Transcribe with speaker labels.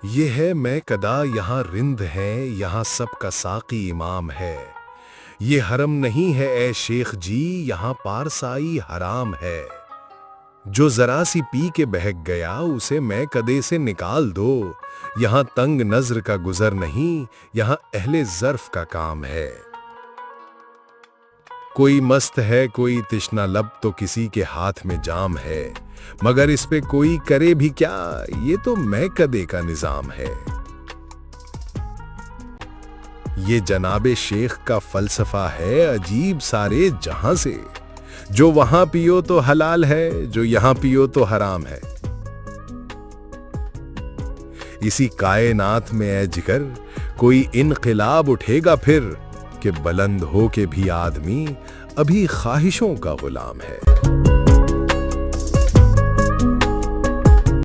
Speaker 1: یہ ہے میں کدا یہاں رند ہے، یہاں سب کا ساقی امام ہے۔ یہ حرم نہیں ہے اے شیخ جی، یہاں پارسائی حرام ہے۔ جو ذرا سی پی کے بہک گیا اسے میں کدے سے نکال دو۔ یہاں تنگ نظر کا گزر نہیں، یہاں اہل ظرف کا کام ہے۔ کوئی مست ہے کوئی تشنہ لب تو کسی کے ہاتھ میں جام ہے، مگر اس پہ کوئی کرے بھی کیا، یہ تو میں کدے کا نظام ہے۔ یہ جناب شیخ کا فلسفہ ہے عجیب سارے جہاں سے، جو وہاں پیو تو حلال ہے، جو یہاں پیو تو حرام ہے۔ اسی کائنات میں اے جگر کوئی انقلاب اٹھے گا پھر، کہ بلند ہو کے بھی آدمی ابھی خواہشوں کا غلام ہے۔